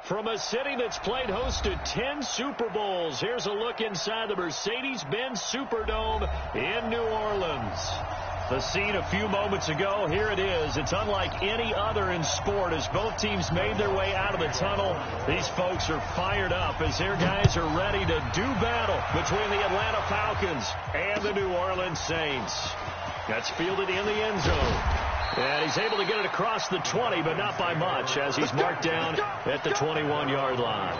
From a city that's played host to 10 Super Bowls, here's a look inside the Mercedes-Benz Superdome in New Orleans. The scene a few moments ago, here it is. It's unlike any other in sport. As both teams made their way out of the tunnel, these folks are fired up as their guys are ready to do battle between the Atlanta Falcons and the New Orleans Saints. That's fielded in the end zone. And he's able to get it across the 20, but not by much, as he's marked down at the 21-yard line.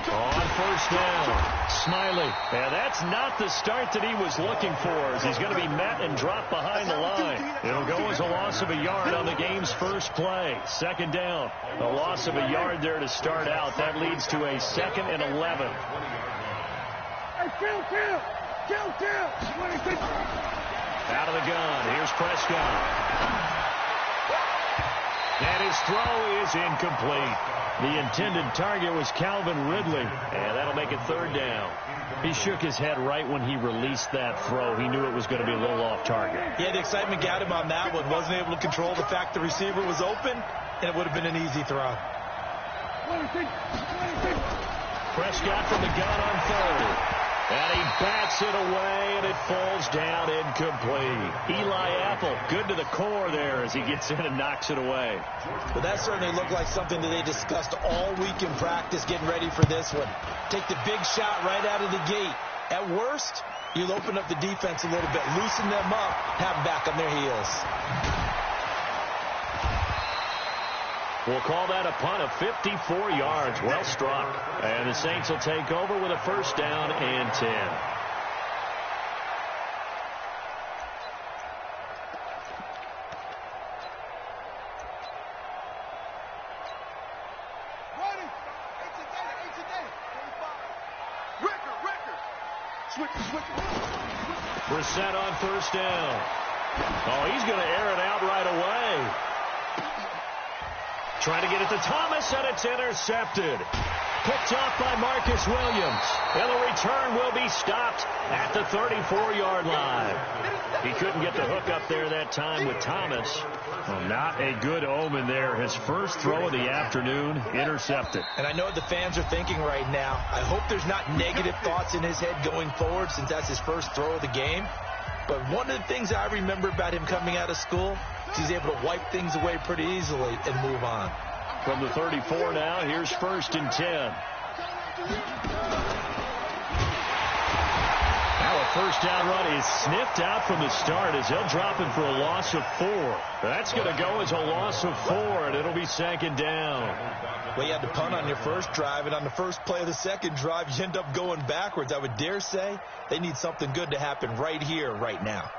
On first down, Smiley. And that's not the start that he was looking for, as he's going to be met and dropped behind the line. It'll go as a loss of a yard on the game's first play. Second down, a loss of a yard there to start out. That leads to a 2nd and 11. Out of the gun, here's Prescott. And his throw is incomplete. The intended target was Calvin Ridley, and that'll make it 3rd down. He shook his head right when he released that throw. He knew it was going to be a little off target. Yeah, the excitement got him on that one. Wasn't able to control the fact the receiver was open, and it would have been an easy throw. Prescott from the gun on 3rd. And he bats it away, and it falls down incomplete. Eli Apple, good to the core there as he gets in and knocks it away. Well, that certainly looked like something that they discussed all week in practice, getting ready for this one. Take the big shot right out of the gate. At worst, you'll open up the defense a little bit, loosen them up, have them back on their heels. We'll call that a punt of 54 yards. Well struck. And the Saints will take over with a 1st down and 10. Brissett on 1st down. Oh, he's going to air it out right away. Trying to get it to Thomas, and it's intercepted. Picked off by Marcus Williams. And the return will be stopped at the 34-yard line. He couldn't get the hook up there that time with Thomas. Well, not a good omen there. His first throw of the afternoon, intercepted. And I know what the fans are thinking right now. I hope there's not negative thoughts in his head going forward, since that's his first throw of the game. But one of the things I remember about him coming out of school, he's able to wipe things away pretty easily and move on. From the 34 now, here's 1st and 10. Now a 1st down run is sniffed out from the start as he'll drop him for a loss of 4. That's going to go as a loss of 4, and it'll be 2nd down. Well, you had to punt on your first drive, and on the first play of the second drive, you end up going backwards. I would dare say they need something good to happen right here, right now.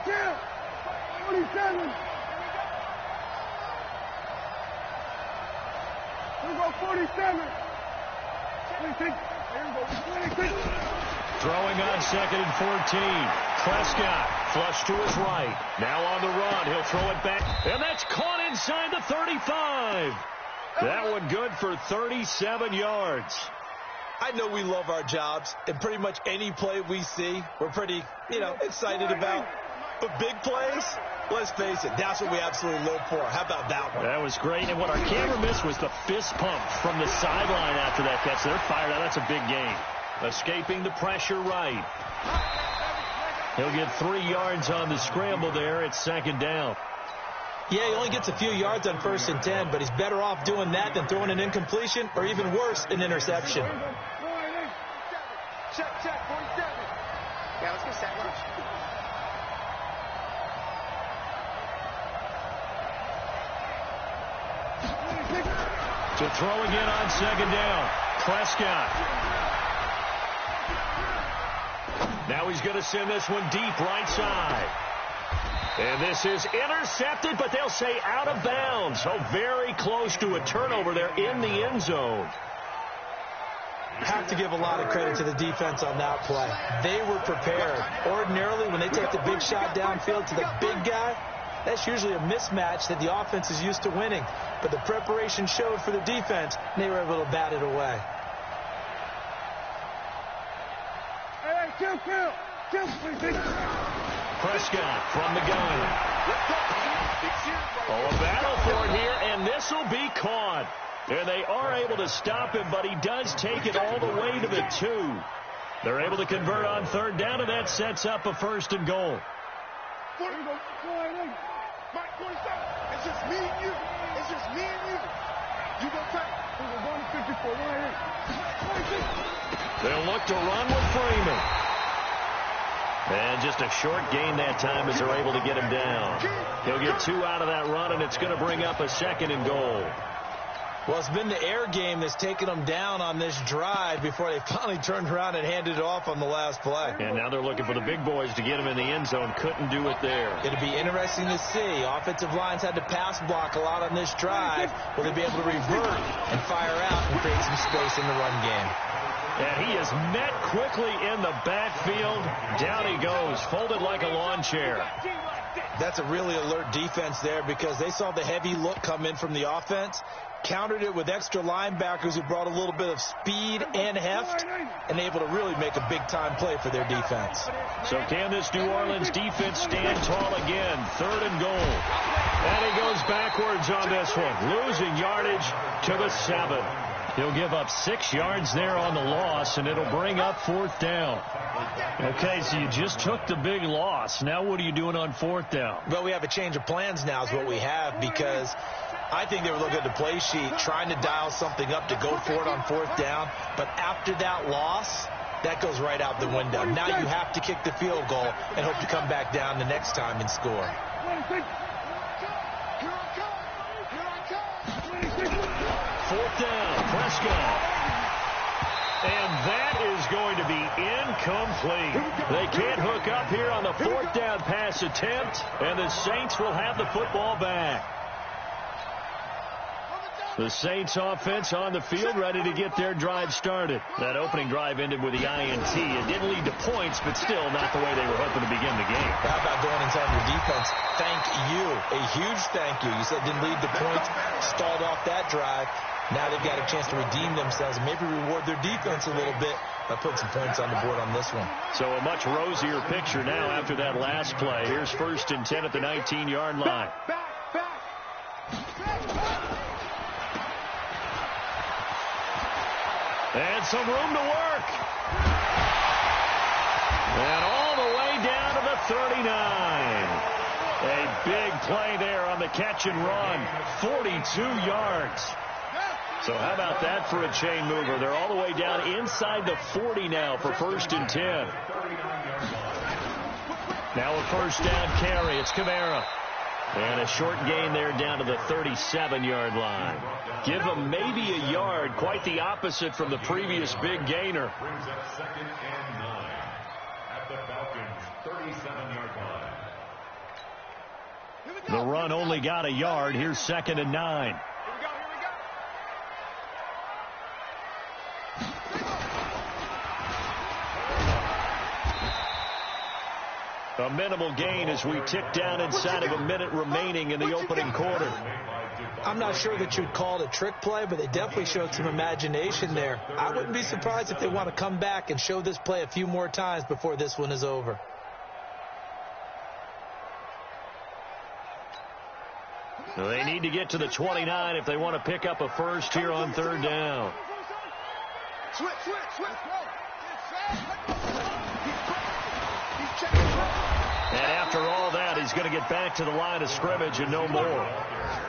Kill! 47. Here we go, 47. 26. Throwing on 2nd and 14. Prescott flush to his right. Now on the run. He'll throw it back. And that's caught inside the 35. That one good for 37 yards. I know we love our jobs, and pretty much any play we see, we're pretty, excited about. But big plays, let's face it, that's what we absolutely live for. How about that one? That was great. And what our camera missed was the fist pump from the sideline after that catch. They're fired out. That's a big gain. Escaping the pressure right. He'll get 3 yards on the scramble there. It's 2nd down. Yeah, he only gets a few yards on 1st and 10, but he's better off doing that than throwing an incompletion or even worse, an interception. Check, 47. Yeah, let's go set lunch. To throw again on 2nd down. Prescott. Now he's going to send this one deep right side. And this is intercepted, but they'll say out of bounds. So very close to a turnover there in the end zone. Have to give a lot of credit to the defense on that play. They were prepared. Ordinarily, when they take the big shot downfield to the big guy, that's usually a mismatch that the offense is used to winning. But the preparation showed for the defense, and they were able to bat it away. Prescott from the gun. Oh, a battle for it here, and this will be caught. And they are able to stop him, but he does take it all the way to the 2. They're able to convert on third down, and that sets up a first and goal. It's just me and you. It's just me and you. You go take. They'll look to run with Freeman. And just a short gain that time as they're able to get him down. He'll get 2 out of that run, and it's going to bring up a second and goal. Well, it's been the air game that's taken them down on this drive before they finally turned around and handed it off on the last play. And now they're looking for the big boys to get him in the end zone. Couldn't do it there. It'll be interesting to see. Offensive lines had to pass block a lot on this drive. Will they be able to revert and fire out and create some space in the run game? And he is met quickly in the backfield. Down he goes, folded like a lawn chair. That's a really alert defense there because they saw the heavy look come in from the offense, countered it with extra linebackers who brought a little bit of speed and heft, and able to really make a big-time play for their defense. So can this New Orleans defense stand tall again? Third and goal. And he goes backwards on this one, losing yardage to the 7. He'll give up 6 yards there on the loss, and it'll bring up fourth down. Okay, so you just took the big loss. Now what are you doing on fourth down? Well, we have a change of plans now is what we have, because I think they were looking at the play sheet, trying to dial something up to go for it on fourth down. But after that loss, that goes right out the window. Now you have to kick the field goal and hope to come back down the next time and score. Fourth down, Prescott. And that is going to be incomplete. They can't hook up here on the fourth down pass attempt, and the Saints will have the football back. The Saints offense on the field, ready to get their drive started. That opening drive ended with the INT. It didn't lead to points, but still not the way they were hoping to begin the game. How about going and telling your defense, thank you, a huge thank you. You said it didn't lead to points, stalled off that drive. Now they've got a chance to redeem themselves and maybe reward their defense a little bit by putting some points on the board on this one. So a much rosier picture now after that last play. Here's 1st and 10 at the 19-yard line. And some room to work. And all the way down to the 39. A big play there on the catch and run. 42 yards. So how about that for a chain mover? They're all the way down inside the 40 now for 1st and 10. Now a first down carry. It's Kamara. And a short gain there down to the 37-yard line. Give them maybe a yard. Quite the opposite from the previous big gainer. Brings up 2nd and 9 at the Falcons' 37-yard line. The run only got a yard. Here's 2nd and 9. A minimal gain as we tick down inside of a minute remaining in the opening quarter. I'm not sure that you'd call it a trick play, but they definitely showed some imagination there. I wouldn't be surprised if they want to come back and show this play a few more times before this one is over. So they need to get to the 29 if they want to pick up a first here on 3rd down. And after all that, he's going to get back to the line of scrimmage and no more.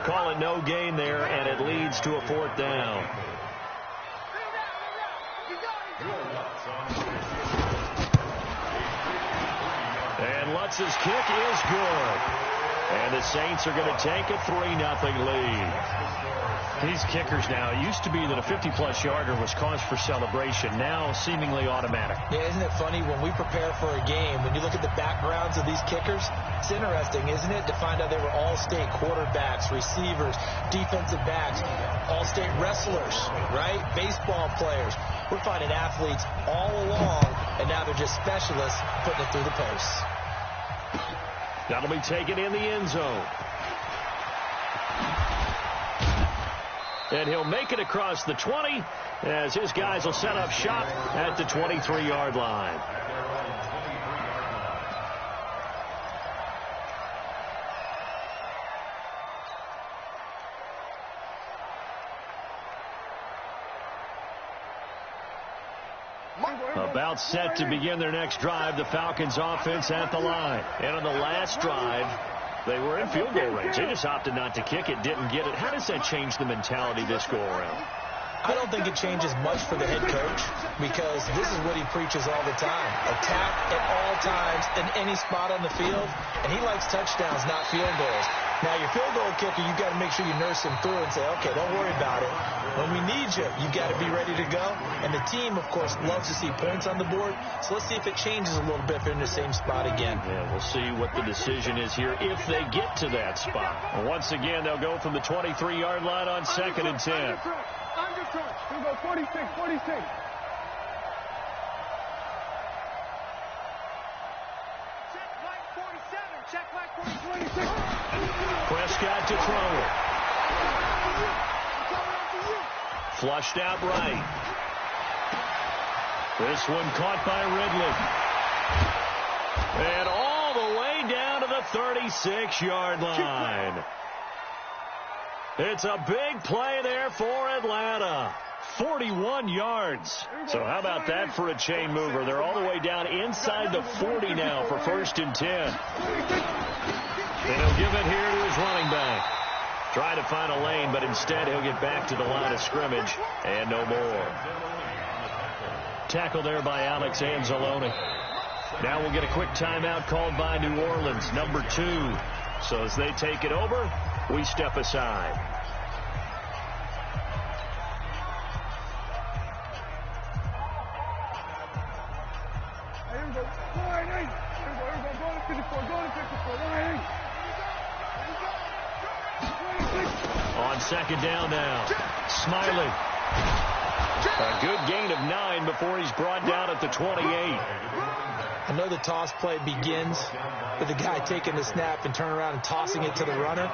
Call it no gain there, and it leads to a 4th down. And Lutz's kick is good. And the Saints are going to take a 3-0 lead. These kickers now, it used to be that a 50-plus yarder was cause for celebration. Now seemingly automatic. Yeah, isn't it funny when we prepare for a game, when you look at the backgrounds of these kickers, it's interesting, isn't it, to find out they were all-state quarterbacks, receivers, defensive backs, all-state wrestlers, right? Baseball players. We're finding athletes all along, and now they're just specialists putting it through the posts. That'll be taken in the end zone. And he'll make it across the 20 as his guys will set up shop at the 23-yard line. About set to begin their next drive, the Falcons offense at the line. And on the last drive, they were in field goal range. They just opted not to kick it, didn't get it. How does that change the mentality this go around? I don't think it changes much for the head coach because this is what he preaches all the time. Attack at all times in any spot on the field, and he likes touchdowns, not field goals. Now, your field goal kicker, you've got to make sure you nurse him through and say, okay, don't worry about it. When we need you, you've got to be ready to go. And the team, of course, loves to see points on the board. So let's see if it changes a little bit if they're in the same spot again. Yeah, we'll see what the decision is here if they get to that spot. And once again, they'll go from the 23-yard line on 2nd and 10. Here we go, 46. Check right 46. Prescott to throw it. Flushed out right. This one caught by Ridley. And all the way down to the 36-yard line. It's a big play there for Atlanta. 41 yards. So how about that for a chain mover? They're all the way down inside the 40 now for 1st and 10. And he'll give it here to his running back. Try to find a lane, but instead he'll get back to the line of scrimmage and no more. Tackle there by Alex Anzalone. Now we'll get a quick timeout called by New Orleans, number 2. So as they take it over, we step aside. On 2nd down now, Smiley. A good gain of 9 before he's brought down at the 28. I know the toss play begins with the guy taking the snap and turning around and tossing it to the runner.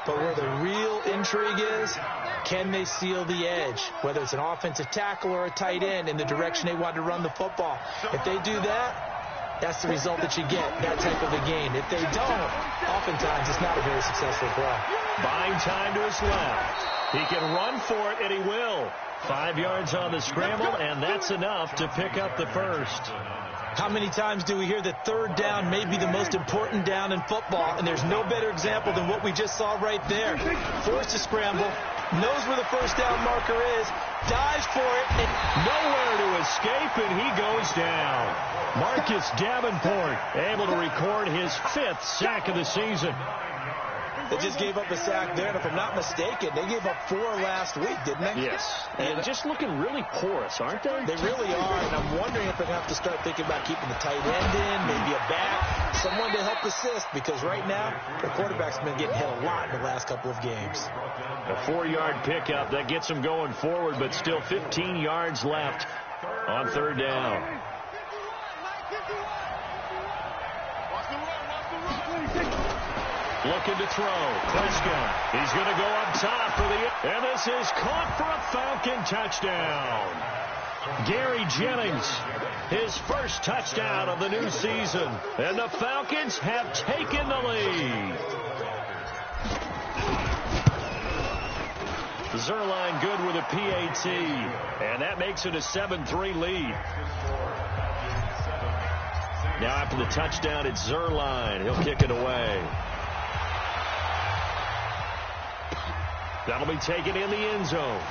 But where the real intrigue is, can they seal the edge, whether it's an offensive tackle or a tight end in the direction they want to run the football? If they do that, that's the result that you get, that type of a game. If they don't, oftentimes it's not a very successful play. Buying time to his left. He can run for it, and he will. 5 yards on the scramble, and that's enough to pick up the first. How many times do we hear that 3rd down may be the most important down in football, and there's no better example than what we just saw right there. Forced to scramble, knows where the 1st down marker is, dives for it, and nowhere to escape, and he goes down. Marcus Davenport able to record his 5th sack of the season. They just gave up a sack there, and if I'm not mistaken, they gave up 4 last week, didn't they? Yes. And just looking really porous, aren't they? They really are, and I'm wondering if they're going to have to start thinking about keeping the tight end in, maybe a back, someone to help assist, because right now, the quarterback's been getting hit a lot in the last couple of games. A 4-yard pickup, that gets them going forward, but still 15 yards left on 3rd down. Looking to throw. Prescott. He's going to go up top for the... And this is caught for a Falcon touchdown. Gary Jennings, his first touchdown of the new season. And the Falcons have taken the lead. Zerline good with a PAT. And that makes it a 7-3 lead. Now after the touchdown, it's Zerline. He'll kick it away. That'll be taken in the end zone.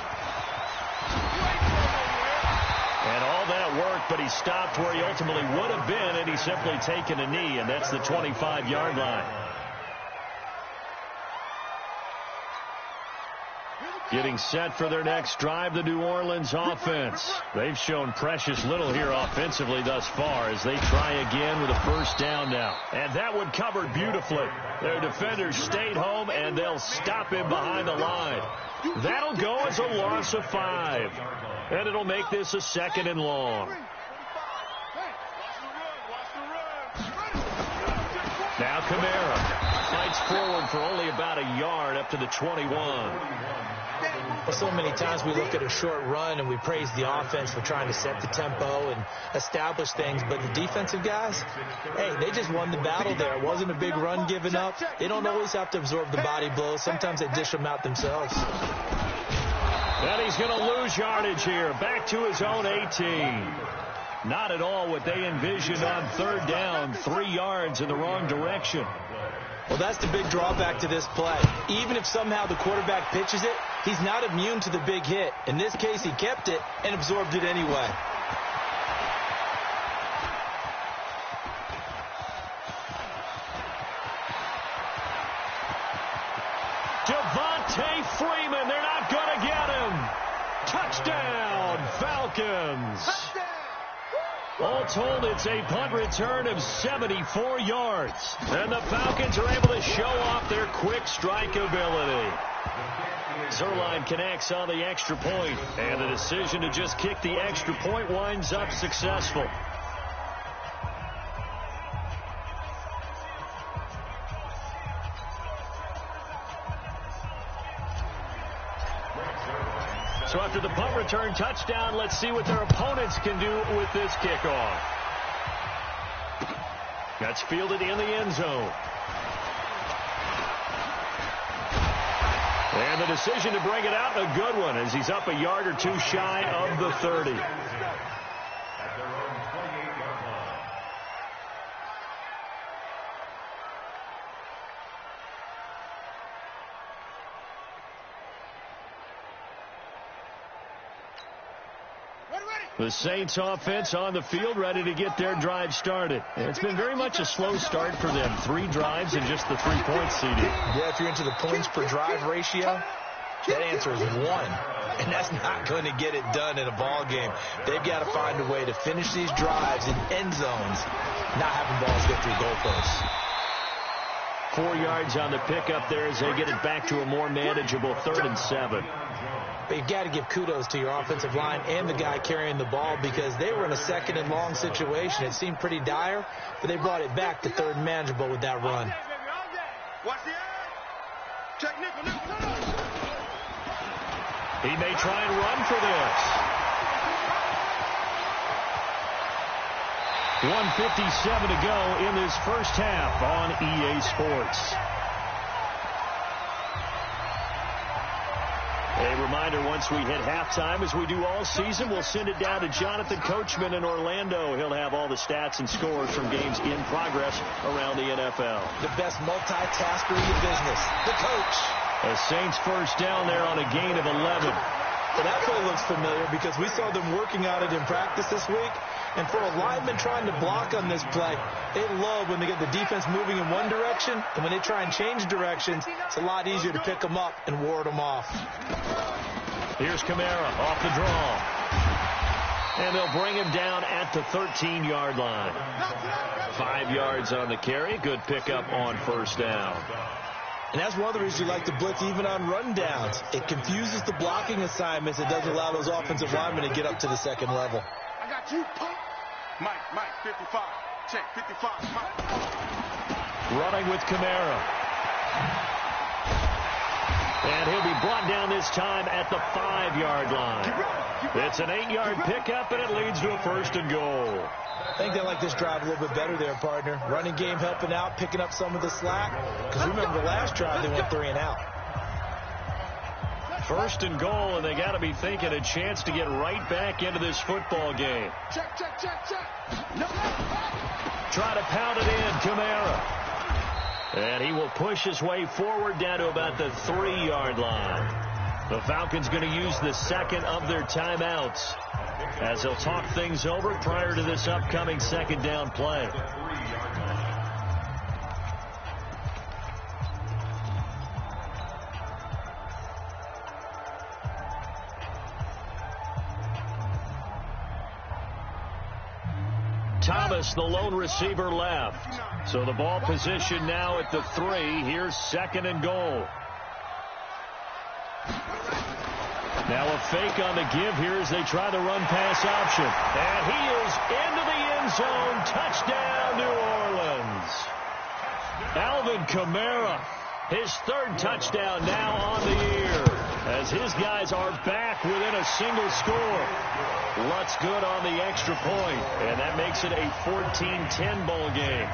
And all that work, but he stopped where he ultimately would have been, and he's simply taken a knee, and that's the 25-yard line. Getting set for their next drive, the New Orleans offense. They've shown precious little here offensively thus far as they try again with a first down now. And that one covered beautifully. Their defenders stayed home, and they'll stop him behind the line. That'll go as a loss of 5. And it'll make this a 2nd and long. Now Kamara fights forward for only about a yard up to the 21. Well, so many times we look at a short run and we praise the offense for trying to set the tempo and establish things, but the defensive guys, hey, they just won the battle there. It wasn't a big run given up. They don't always have to absorb the body blows. Sometimes they dish them out themselves. And he's going to lose yardage here. Back to his own 18. Not at all what they envisioned on 3rd down. 3 yards in the wrong direction. Well, that's the big drawback to this play. Even if somehow the quarterback pitches it, he's not immune to the big hit. In this case, he kept it and absorbed it anyway. Devontae Freeman, they're not going to get him. Touchdown, Falcons. All told, it's a punt return of 74 yards. And the Falcons are able to show off their quick strike ability. Zerline connects on the extra point, and the decision to just kick the extra point winds up successful. So after the punt return touchdown, let's see what their opponents can do with this kickoff. That's fielded in the end zone. And the decision to bring it out, a good one, as he's up a yard or 2 shy of the 30. The Saints offense on the field, ready to get their drive started. And it's been very much a slow start for them. 3 drives and just the 3 points, CD. Yeah, if you're into the points per drive ratio, that answer is 1. And that's not going to get it done in a ball game. They've got to find a way to finish these drives in end zones, not having balls get through goalposts. 4 yards on the pickup there as they get it back to a more manageable 3rd and 7. But you've got to give kudos to your offensive line and the guy carrying the ball because they were in a 2nd and long situation. It seemed pretty dire, but they brought it back to 3rd and manageable with that run. He may try and run for this. 1:57 to go in this first half on EA Sports. A reminder, once we hit halftime, as we do all season, we'll send it down to Jonathan Coachman in Orlando. He'll have all the stats and scores from games in progress around the NFL. The best multitasker in the business, the coach. A Saints first down there on a gain of 11. Well, that play looks familiar because we saw them working on it in practice this week. And for a lineman trying to block on this play, they love when they get the defense moving in one direction. And when they try and change directions, it's a lot easier to pick them up and ward them off. Here's Kamara off the draw. And they'll bring him down at the 13-yard line. 5 yards on the carry. Good pickup on first down. And that's one of the reasons you like to blitz even on rundowns. It confuses the blocking assignments. It doesn't allow those offensive linemen to get up to the second level. I got you, punk. Mike, 55. Check, 55. Mike. Running with Kamara. And he'll be brought down this time at the 5-yard line. It's an 8-yard pickup, and it leads to a 1st and goal. I think they like this drive a little bit better there, partner. Running game helping out, picking up some of the slack. Because remember, the last drive, they went 3 and out. 1st and goal, and they got to be thinking a chance to get right back into this football game. Check. No. Try to pound it in, Kamara. And he will push his way forward down to about the 3-yard line. The Falcons going to use the 2nd of their timeouts as they'll talk things over prior to this upcoming 2nd down play. Thomas, the lone receiver, left. So the ball position now at the 3. Here's 2nd and goal. Now a fake on the give here as they try the run-pass option. And he is into the end zone. Touchdown, New Orleans. Alvin Kamara, his 3rd touchdown now on the year, as his guys are back within a single score. Lutz good on the extra point, and that makes it a 14-10 ball game.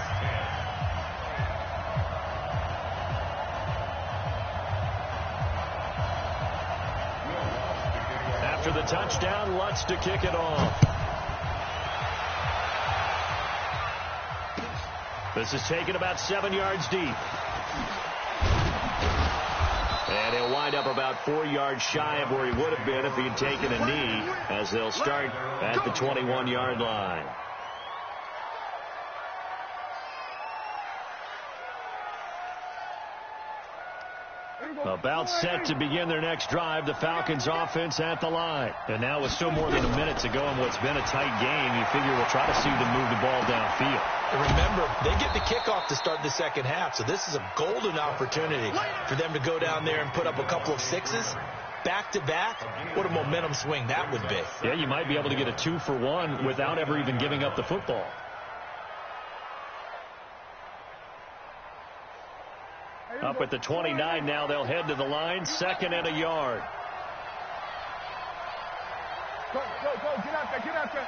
After the touchdown, Lutz to kick it off. This is taken about 7 yards deep. And he'll wind up about 4 yards shy of where he would have been if he had taken a knee, as they'll start at the 21-yard line. About set to begin their next drive, the Falcons offense at the line. And now with still more than a minute to go in what's been a tight game, you figure we'll try to see them move the ball downfield. And remember, they get the kickoff to start the second half, so this is a golden opportunity for them to go down there and put up a couple of 6s. Back-to-back, what a momentum swing that would be. Yeah, you might be able to get a 2-for-1 without ever even giving up the football. Up at the 29 now, they'll head to the line, 2nd and a yard. Go, get out there.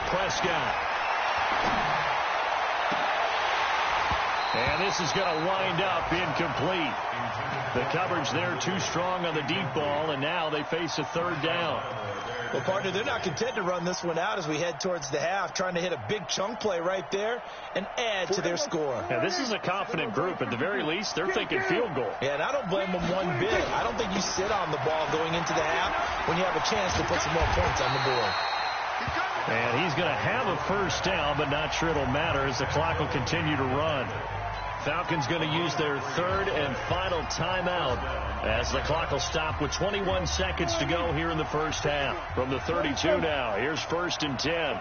Prescott. And this is going to wind up incomplete. The coverage there too strong on the deep ball, and now they face a 3rd down. Well, partner, they're not content to run this one out as we head towards the half, trying to hit a big chunk play right there and add to their score. Yeah, this is a confident group. At the very least, they're thinking field goal. Yeah, and I don't blame them one bit. I don't think you sit on the ball going into the half when you have a chance to put some more points on the board. And he's going to have a 1st down, but not sure it'll matter as the clock will continue to run. Falcons going to use their 3rd and final timeout as the clock will stop with 21 seconds to go here in the first half. From the 32 now, here's 1st and 10.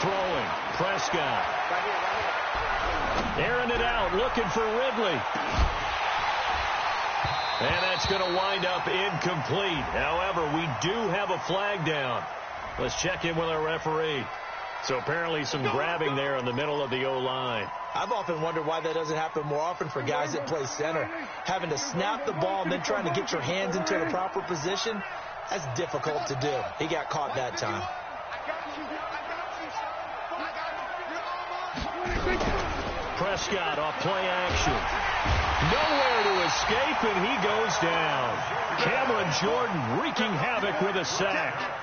Throwing, Prescott. Airing it out, looking for Ridley. And that's going to wind up incomplete. However, we do have a flag down. Let's check in with our referee. So apparently some grabbing there in the middle of the O-line. I've often wondered why that doesn't happen more often for guys that play center. Having to snap the ball and then trying to get your hands into the proper position, that's difficult to do. He got caught that time. Prescott off play action. Nowhere to escape, and he goes down. Cameron Jordan wreaking havoc with a sack.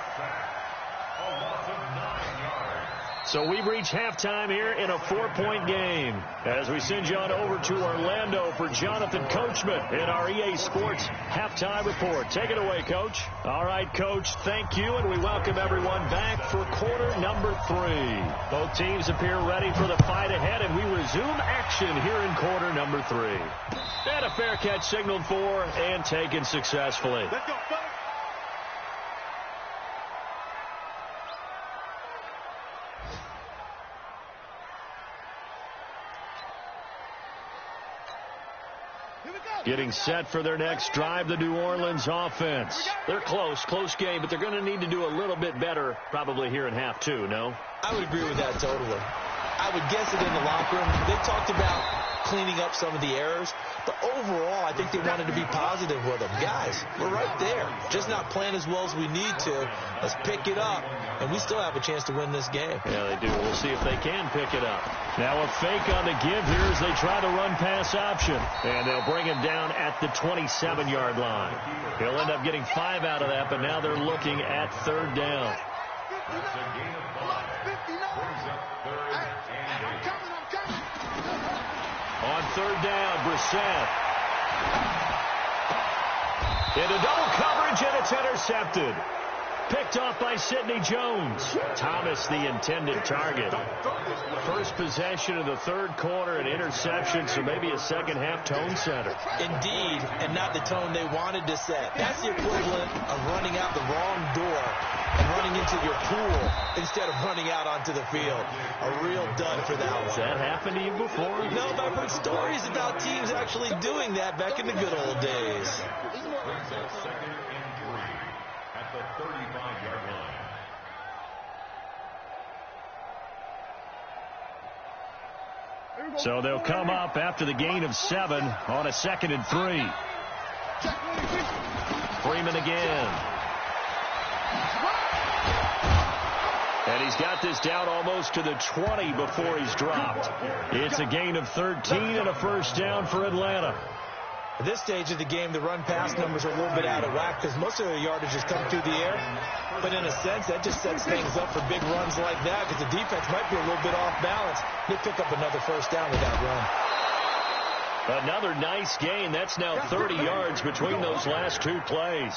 So we've reached halftime here in a 4-point game as we send you on over to Orlando for Jonathan Coachman in our EA Sports Halftime Report. Take it away, Coach. All right, Coach, thank you, and we welcome everyone back for quarter number 3. Both teams appear ready for the fight ahead, and we resume action here in quarter number 3. And a fair catch signaled for and taken successfully. Let's go, fellas. Getting set for their next drive, the New Orleans offense. They're close game, but they're going to need to do a little bit better probably here in half 2, no? I would agree with that totally. I would guess it in the locker room. They talked about cleaning up some of the errors, but overall, I think they wanted to be positive with them. Guys, we're right there. Just not playing as well as we need to. Let's pick it up, and we still have a chance to win this game. Yeah, they do. We'll see if they can pick it up. Now a fake on the give here as they try the run-pass option, and they'll bring him down at the 27-yard line. He'll end up getting 5 out of that, but now they're looking at 3rd down. That's a gain of 5. Brings up 3rd and 8. On 3rd down, Brissett. Into double coverage, and it's intercepted. Picked off by Sidney Jones. Thomas, the intended target. First last possession of the third quarter, an interception, so maybe a second-half tone setter. Indeed, and not the tone they wanted to set. That's the equivalent of running out the wrong door and running into your pool instead of running out onto the field. A real dud for that one. Has that happened to you before? No, but I've heard stories about teams actually doing that back in the good old days. Second and 3 at the 35-yard line. So they'll come up after the gain of 7 on a 2nd and 3. Freeman again. And he's got this down almost to the 20 before he's dropped. It's a gain of 13 and a first down for Atlanta. At this stage of the game, the run-pass numbers are a little bit out of whack because most of their yardage is coming through the air. But in a sense, that just sets things up for big runs like that because the defense might be a little bit off balance. They pick up another first down with that run. Another nice gain. That's now 30 yards between those last two plays.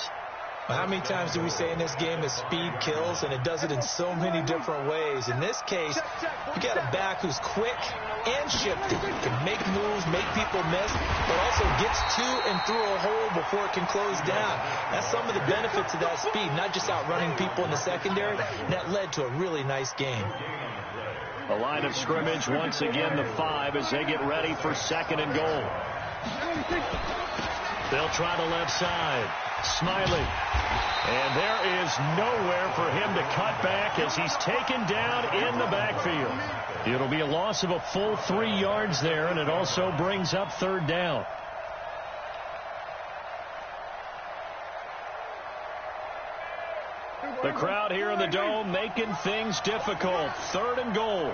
How many times do we say in this game that speed kills, and it does it in so many different ways? In this case, you got a back who's quick and shifty, can make moves, make people miss, but also gets to and through a hole before it can close down. That's some of the benefits of that speed, not just outrunning people in the secondary. That led to a really nice game. The line of scrimmage once again the 5 as they get ready for 2nd and goal. They'll try the left side. Smiley. And there is nowhere for him to cut back as he's taken down in the backfield. It'll be a loss of a full 3 yards there, and it also brings up 3rd down. The crowd here in the Dome making things difficult. 3rd and goal.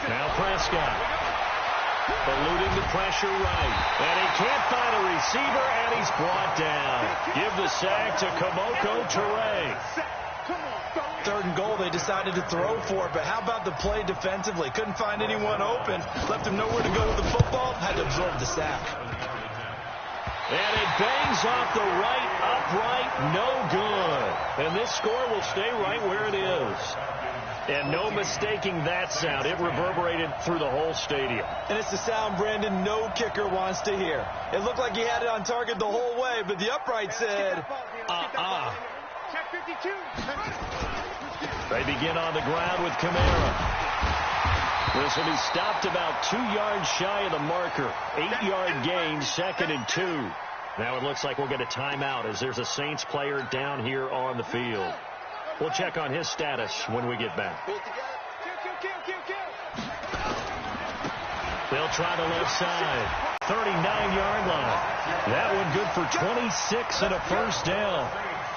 Now Prescott. Eluding the pressure right. And he can't find a receiver, and he's brought down. Give the sack to Kamoko Toure. 3rd and goal, they decided to throw for it, but how about the play defensively? Couldn't find anyone open. Left him nowhere to go with the football. Had to absorb the sack. And it bangs off the right upright. No good. And this score will stay right where it is. And no mistaking that sound. It reverberated through the whole stadium. And it's the sound Brandon no kicker wants to hear. It looked like he had it on target the whole way, but the upright said, Check 52. They begin on the ground with Kamara. This will be stopped about 2 yards shy of the marker. 8-yard gain, 2nd and 2. Now it looks like we'll get a timeout as there's a Saints player down here on the field. We'll check on his status when we get back. They'll try the left side. 39-yard line. That one good for 26 and a first down.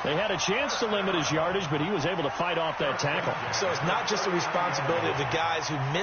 They had a chance to limit his yardage, but he was able to fight off that tackle. So it's not just the responsibility of the guys who missed